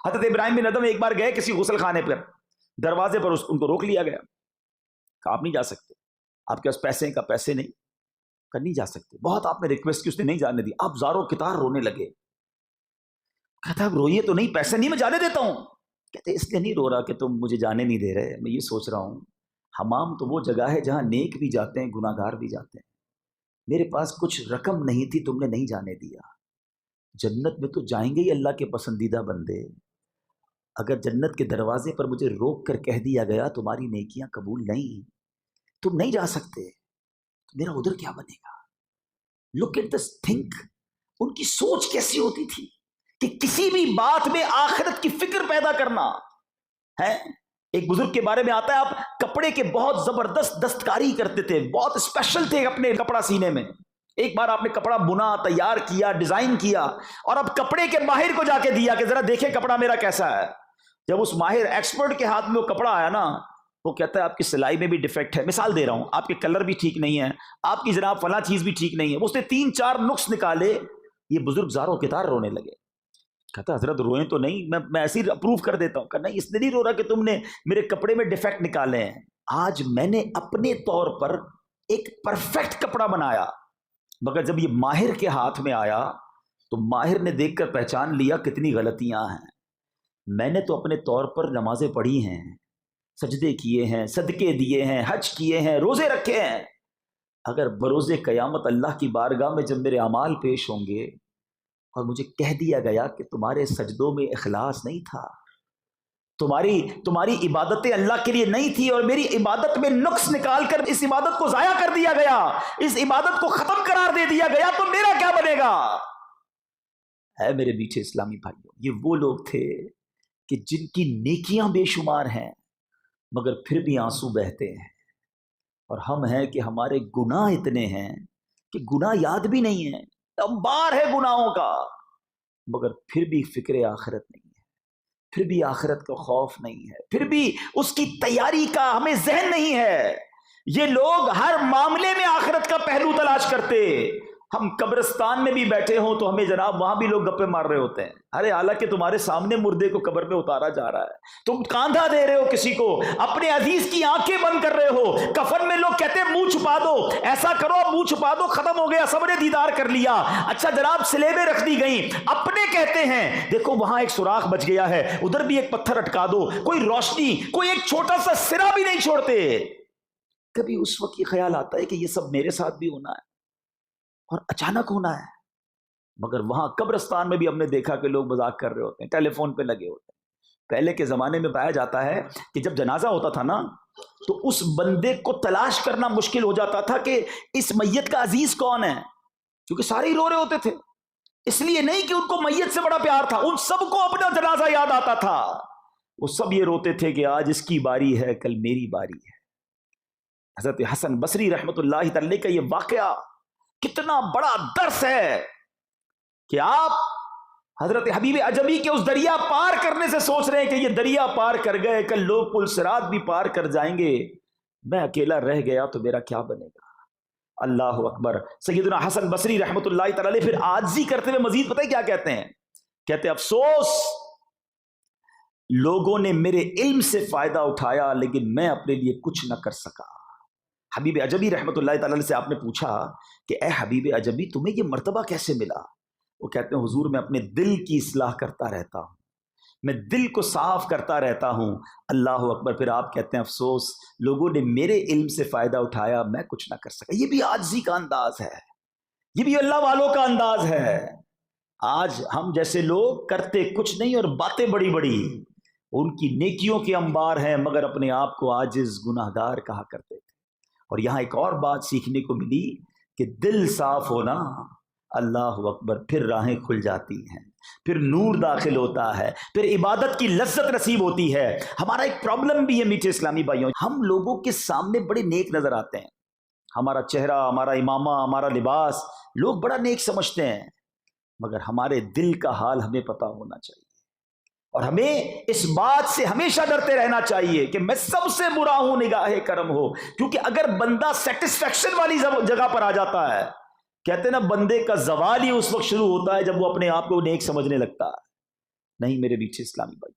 حضرت ابراہیم بن ادم ایک بار گئے کسی غسل خانے پر، دروازے پر ان کو روک لیا گیا، کہا آپ نہیں جا سکتے، آپ کے پاس پیسے ہیں؟ کا پیسے نہیں، کہ نہیں جا سکتے۔ بہت آپ نے ریکویسٹ کی، اس نے نہیں جانے دی، آپ زاروں کتار رونے لگے۔ کہتا اب روئیے تو نہیں، پیسے نہیں، میں جانے دیتا ہوں۔ کہتے اس لیے نہیں رو رہا کہ تم مجھے جانے نہیں دے رہے، میں یہ سوچ رہا ہوں حمام تو وہ جگہ ہے جہاں نیک بھی جاتے ہیں، گناہ گار بھی جاتے ہیں، میرے پاس کچھ رقم نہیں تھی، تم نے نہیں جانے دیا۔ جنت میں تو جائیں گے ہی اللہ کے پسندیدہ بندے، اگر جنت کے دروازے پر مجھے روک کر کہہ دیا گیا تمہاری نیکیاں قبول نہیں، تم نہیں جا سکتے، تو میرا ادھر کیا بنے گا؟ لک ایٹ دس تھنک، ان کی سوچ کیسی ہوتی تھی کہ کسی بھی بات میں آخرت کی فکر پیدا کرنا ہے۔ ایک بزرگ کے بارے میں آتا ہے، آپ کپڑے کے بہت زبردست دستکاری کرتے تھے، بہت اسپیشل تھے اپنے کپڑا سینے میں۔ ایک بار آپ نے کپڑا بنا، تیار کیا، ڈیزائن کیا، اور اب کپڑے کے ماہر کو جا کے دیا کہ ذرا دیکھیں کپڑا میرا کیسا ہے۔ جب اس ماہر ایکسپرٹ کے ہاتھ میں وہ کپڑا آیا نا، وہ کہتا ہے آپ کی سلائی میں بھی ڈیفیکٹ ہے، مثال دے رہا ہوں، آپ کے کلر بھی ٹھیک نہیں ہے، آپ کی جناب فلاں چیز بھی ٹھیک نہیں ہے۔ اس نے 3-4 نقص نکالے، یہ بزرگ زاروں کتار رونے لگے۔ کہتا حضرت روئیں تو نہیں، میں ایسے ہی اپروو کر دیتا ہوں۔ کہ نہیں، اس نے نہیں رو رہا کہ تم نے میرے کپڑے میں ڈیفیکٹ نکالے ہیں، آج میں نے اپنے طور پر ایک پرفیکٹ کپڑا بنایا، مگر جب یہ ماہر کے ہاتھ میں آیا تو ماہر نے دیکھ کر پہچان لیا کتنی غلطیاں ہیں۔ میں نے تو اپنے طور پر نمازیں پڑھی ہیں، سجدے کیے ہیں، صدقے دیے ہیں، حج کیے ہیں، روزے رکھے ہیں، اگر بروز قیامت اللہ کی بارگاہ میں جب میرے اعمال پیش ہوں گے اور مجھے کہہ دیا گیا کہ تمہارے سجدوں میں اخلاص نہیں تھا، تمہاری عبادتیں اللہ کے لیے نہیں تھی، اور میری عبادت میں نقص نکال کر اس عبادت کو ضائع کر دیا گیا، اس عبادت کو ختم قرار دے دیا گیا، تو میرا کیا بنے گا؟ ہے میرے میٹھے اسلامی بھائیوں، یہ وہ لوگ تھے کہ جن کی نیکیاں بے شمار ہیں مگر پھر بھی آنسو بہتے ہیں، اور ہم ہیں کہ ہمارے گناہ اتنے ہیں کہ گناہ یاد بھی نہیں ہے، انبار ہے گناہوں کا، مگر پھر بھی فکر آخرت نہیں ہے، پھر بھی آخرت کا خوف نہیں ہے، پھر بھی اس کی تیاری کا ہمیں ذہن نہیں ہے۔ یہ لوگ ہر معاملے میں آخرت کا پہلو تلاش کرتے۔ ہم قبرستان میں بھی بیٹھے ہوں تو ہمیں جناب وہاں بھی لوگ گپے مار رہے ہوتے ہیں، ارے حالانکہ تمہارے سامنے مردے کو قبر میں اتارا جا رہا ہے، تم کاندھا دے رہے ہو کسی کو، اپنے عزیز کی آنکھیں بند کر رہے ہو، کفن میں لوگ کہتے ہیں منہ چھپا دو، ایسا کرو منہ چھپا دو، ختم ہو گیا، سب نے دیدار کر لیا، اچھا جناب سلیبیں رکھ دی گئیں، اپنے کہتے ہیں دیکھو وہاں ایک سوراخ بچ گیا ہے، ادھر بھی ایک پتھر اٹکا دو، کوئی روشنی، کوئی ایک چھوٹا سا سرا بھی نہیں چھوڑتے۔ کبھی اس وقت یہ خیال آتا ہے کہ یہ سب میرے ساتھ بھی ہونا ہے اور اچانک ہونا ہے، مگر وہاں قبرستان میں بھی ہم نے دیکھا کہ لوگ مذاق کر رہے ہوتے ہیں، ٹیلی فون پہ لگے ہوتے ہیں۔ پہلے کے زمانے میں پایا جاتا ہے کہ جب جنازہ ہوتا تھا نا تو اس بندے کو تلاش کرنا مشکل ہو جاتا تھا کہ اس میت کا عزیز کون ہے، کیونکہ سارے ہی رو رہے ہوتے تھے، اس لیے نہیں کہ ان کو میت سے بڑا پیار تھا، ان سب کو اپنا جنازہ یاد آتا تھا، وہ سب یہ روتے تھے کہ آج اس کی باری ہے، کل میری باری ہے۔ حضرت حسن بصری رحمت اللہ تعالی کا یہ واقعہ کتنا بڑا درس ہے کہ آپ حضرت حبیب عجمی کے اس دریا پار کرنے سے سوچ رہے ہیں کہ یہ دریا پار کر گئے، کل لوگ پل صراط بھی پار کر جائیں گے، میں اکیلا رہ گیا تو میرا کیا بنے گا؟ اللہ اکبر۔ سیدنا حسن بصری رحمت اللہ تعالی پھر عاجزی کرتے ہوئے مزید پتہ ہے کیا کہتے ہیں؟ کہتے ہیں افسوس، لوگوں نے میرے علم سے فائدہ اٹھایا لیکن میں اپنے لیے کچھ نہ کر سکا۔ حبیب عجمی رحمت اللہ تعالی سے آپ نے پوچھا کہ اے حبیب عجمی تمہیں یہ مرتبہ کیسے ملا؟ وہ کہتے ہیں حضور میں اپنے دل کی اصلاح کرتا رہتا ہوں، میں دل کو صاف کرتا رہتا ہوں۔ اللہ اکبر۔ پھر آپ کہتے ہیں افسوس، لوگوں نے میرے علم سے فائدہ اٹھایا، میں کچھ نہ کر سکا۔ یہ بھی عاجزی کا انداز ہے، یہ بھی اللہ والوں کا انداز ہے۔ آج ہم جیسے لوگ کرتے کچھ نہیں اور باتیں بڑی بڑی، ان کی نیکیوں کے انبار ہیں مگر اپنے آپ کو عاجز گناہگار کہا کرتے تھے۔ اور یہاں ایک اور بات سیکھنے کو ملی کہ دل صاف ہونا، اللہ اکبر، پھر راہیں کھل جاتی ہیں، پھر نور داخل ہوتا ہے، پھر عبادت کی لذت نصیب ہوتی ہے۔ ہمارا ایک پرابلم بھی ہے میٹھے اسلامی بھائیوں، ہم لوگوں کے سامنے بڑے نیک نظر آتے ہیں، ہمارا چہرہ، ہمارا امامہ، ہمارا لباس لوگ بڑا نیک سمجھتے ہیں، مگر ہمارے دل کا حال ہمیں پتہ ہونا چاہیے، اور ہمیں اس بات سے ہمیشہ ڈرتے رہنا چاہیے کہ میں سب سے برا ہوں نگاہ کرم ہو، کیونکہ اگر بندہ سیٹسفیکشن والی جگہ پر آ جاتا ہے، کہتے ہیں نا بندے کا زوال ہی اس وقت شروع ہوتا ہے جب وہ اپنے آپ کو نیک سمجھنے لگتا ہے۔ نہیں میرے میٹھے اسلامی بھائی،